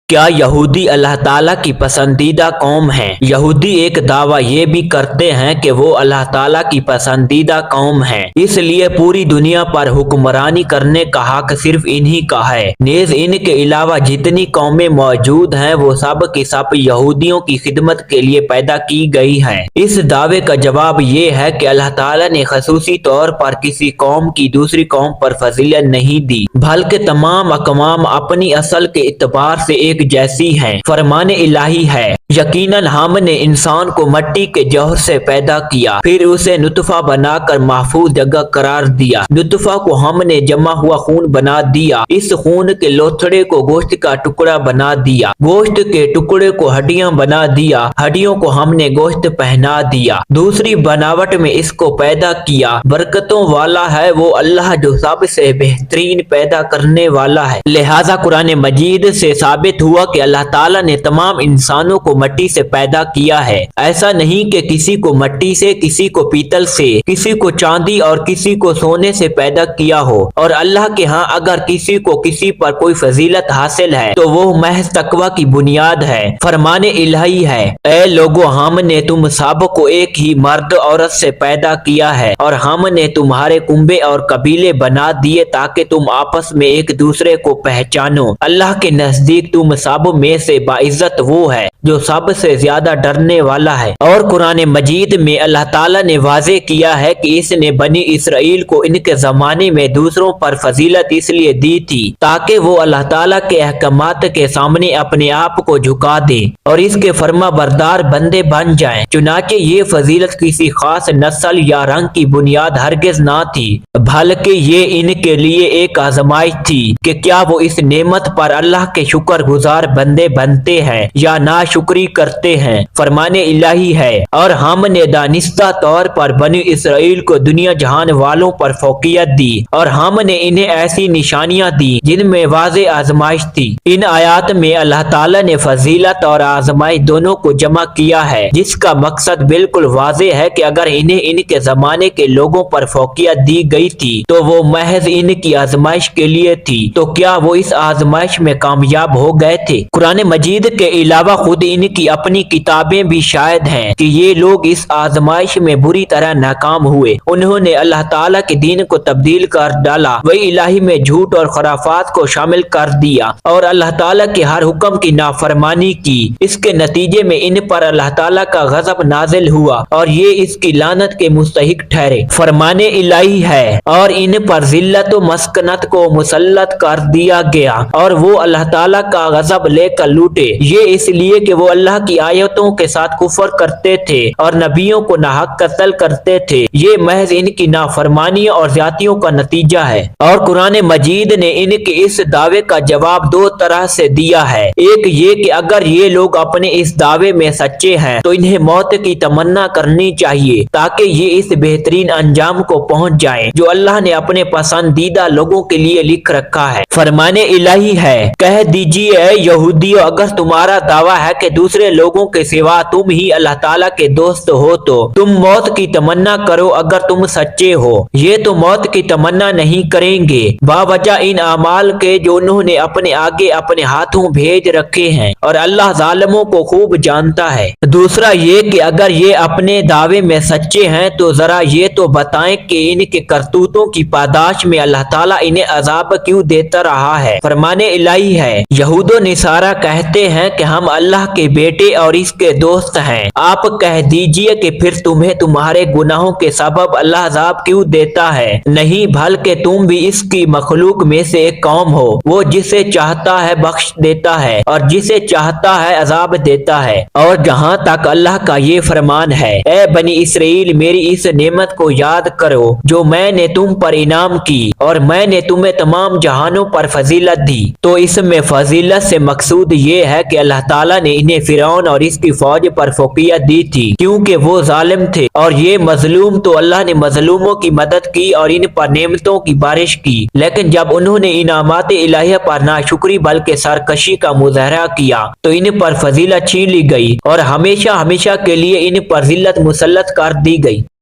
کیا یہودی اللہ تعالیٰ کی پسندیدہ قوم ہیں؟ یہودی ایک دعویٰ یہ بھی کرتے ہیں کہ وہ اللہ تعالیٰ کی پسندیدہ قوم ہیں، اس لیے پوری دنیا پر حکمرانی کرنے کا حق صرف انہی کا ہے۔ نیز ان کے علاوہ جتنی قومیں موجود ہیں وہ سب کی سب یہودیوں کی خدمت کے لیے پیدا کی گئی ہیں۔ اس دعوے کا جواب یہ ہے کہ اللہ تعالیٰ نے خصوصی طور پر کسی قوم کی دوسری قوم پر فضیلت نہیں دی، بلکہ تمام اقوام اپنی اصل کے اعتبار سے ایک جیسی ہیں۔ فرمان الہی ہے، یقیناً ہم نے انسان کو مٹی کے جوہر سے پیدا کیا، پھر اسے نطفہ بنا کر محفوظ جگہ قرار دیا۔ نطفہ کو ہم نے جمع ہوا خون بنا دیا، اس خون کے لوتھڑے کو گوشت کا ٹکڑا بنا دیا، گوشت کے ٹکڑے کو ہڈیاں بنا دیا، ہڈیوں کو ہم نے گوشت پہنا دیا، دوسری بناوٹ میں اس کو پیدا کیا۔ برکتوں والا ہے وہ اللہ جو سب سے بہترین پیدا کرنے والا ہے۔ لہذا قرآن مجید سے ثابت ہوا کہ اللہ تعالیٰ نے تمام انسانوں کو مٹی سے پیدا کیا ہے۔ ایسا نہیں کہ کسی کو مٹی سے، کسی کو پیتل سے، کسی کو چاندی اور کسی کو سونے سے پیدا کیا ہو، اور اللہ کے ہاں اگر کسی کو کسی پر کوئی فضیلت حاصل ہے تو وہ محض تقوی کی بنیاد ہے۔ فرمان الہی ہے، اے لوگو ہم نے تم سب کو ایک ہی مرد عورت سے پیدا کیا ہے، اور ہم نے تمہارے کنبے اور قبیلے بنا دیے تاکہ تم آپس میں ایک دوسرے کو پہچانو۔ اللہ کے نزدیک تم سب میں سے باعزت وہ ہے جو سب سے زیادہ ڈرنے والا ہے۔ اور قرآن مجید میں اللہ تعالیٰ نے واضح کیا ہے کہ اس نے بنی اسرائیل کو ان کے زمانے میں دوسروں پر فضیلت اس لیے دی تھی تاکہ وہ اللہ تعالیٰ کے احکامات کے سامنے اپنے آپ کو جھکا دیں اور اس کے فرما بردار بندے بن جائیں۔ چنانچہ یہ فضیلت کسی خاص نسل یا رنگ کی بنیاد ہرگز نہ تھی، بلکہ یہ ان کے لیے ایک آزمائش تھی کہ کیا وہ اس نعمت پر اللہ کے شکر گزار بندے بنتے ہیں یا ناشکری کرتے ہیں۔ فرمان الہی ہے، اور ہم نے دانستہ طور پر بنی اسرائیل کو دنیا جہان والوں پر فوقیت دی، اور ہم نے انہیں ایسی نشانیاں دی جن میں واضح آزمائش تھی۔ ان آیات میں اللہ تعالیٰ نے فضیلت اور آزمائش دونوں کو جمع کیا ہے، جس کا مقصد بالکل واضح ہے کہ اگر انہیں ان کے زمانے کے لوگوں پر فوقیت دی گئی تھی تو وہ محض ان کی آزمائش کے لیے تھی، تو کیا وہ اس آزمائش میں کامیاب ہو گئے تھے؟ قرآن مجید کے علاوہ خود ان کی اپنی کتابیں بھی شاہد ہیں کہ یہ لوگ اس آزمائش میں بری طرح ناکام ہوئے۔ انہوں نے اللہ تعالیٰ کے دین کو تبدیل کر ڈالا، وہی الہی میں جھوٹ اور خرافات کو شامل کر دیا، اور اللہ تعالیٰ کے ہر حکم کی نافرمانی کی۔ اس کے نتیجے میں ان پر اللہ تعالیٰ کا غضب نازل ہوا اور یہ اس کی لعنت کے مستحق ٹھہرے۔ فرمان الہی ہے، اور ان پر ذلت و مسکنت کو مسلط کر دیا گیا اور وہ اللہ تعالیٰ کا غضب لے کر لوٹے، یہ اس لیے کہ وہ اللہ کی آیتوں کے ساتھ کفر کرتے تھے اور نبیوں کو ناحق قتل کرتے تھے۔ یہ محض ان کی نافرمانیوں اور زیادتیوں کا نتیجہ ہے۔ اور قرآن مجید نے ان کے اس دعوے کا جواب دو طرح سے دیا ہے۔ ایک یہ کہ اگر یہ لوگ اپنے اس دعوے میں سچے ہیں تو انہیں موت کی تمنا کرنی چاہیے تاکہ یہ اس بہترین انجام کو پہنچ جائیں جو اللہ نے اپنے پسندیدہ لوگوں کے لیے لکھ رکھا ہے۔ فرمان الہی ہے، کہہ دیجیے اے یہودیو، اگر تمہارا دعویٰ ہے کہ دوسرے لوگوں کے سوا تم ہی اللہ تعالیٰ کے دوست ہو تو تم موت کی تمنا کرو اگر تم سچے ہو۔ یہ تو موت کی تمنا نہیں کریں گے باوجہ ان اعمال کے جو انہوں نے اپنے آگے اپنے ہاتھوں بھیج رکھے ہیں، اور اللہ ظالموں کو خوب جانتا ہے۔ دوسرا یہ کہ اگر یہ اپنے دعوے میں سچے ہیں تو ذرا یہ تو بتائیں کہ ان کے کرتوتوں کی پاداش میں اللہ تعالیٰ انہیں عذاب کیوں دیتا رہا ہے۔ فرمان الہی ہے، یہود و نصارہ کہتے ہیں کہ ہم اللہ کے بیٹے اور اس کے دوست ہیں۔ آپ کہہ دیجئے کہ پھر تمہیں تمہارے گناہوں کے سبب اللہ عذاب کیوں دیتا ہے؟ نہیں، بلکہ تم بھی اس کی مخلوق میں سے ایک قوم ہو۔ وہ جسے چاہتا ہے بخش دیتا ہے اور جسے چاہتا ہے عذاب دیتا ہے۔ اور جہاں تک اللہ کا یہ فرمان ہے، اے بنی اسرائیل، میری اس نعمت کو یاد کرو جو میں نے تم پر انعام کی، اور میں نے تمہیں تمام جہانوں پر فضیلت دی۔ تو اس میں فضیلت سے مقصود یہ ہے کہ اللہ تعالیٰ نے انہیں فرعون اور اس کی فوج پر فوقیت دی تھی کیونکہ وہ ظالم تھے، اور یہ مظلوم تو اللہ نے مظلوموں کی مدد کی اور ان پر نعمتوں کی بارش کی، لیکن جب انہوں نے انعامات الہیہ پر ناشکری بلکہ سرکشی کا مظاہرہ کیا تو ان پر فضیلت چھین لی گئی اور ہمیشہ ہمیشہ کے لیے ان پر ذلت مسلط کر دی گئی۔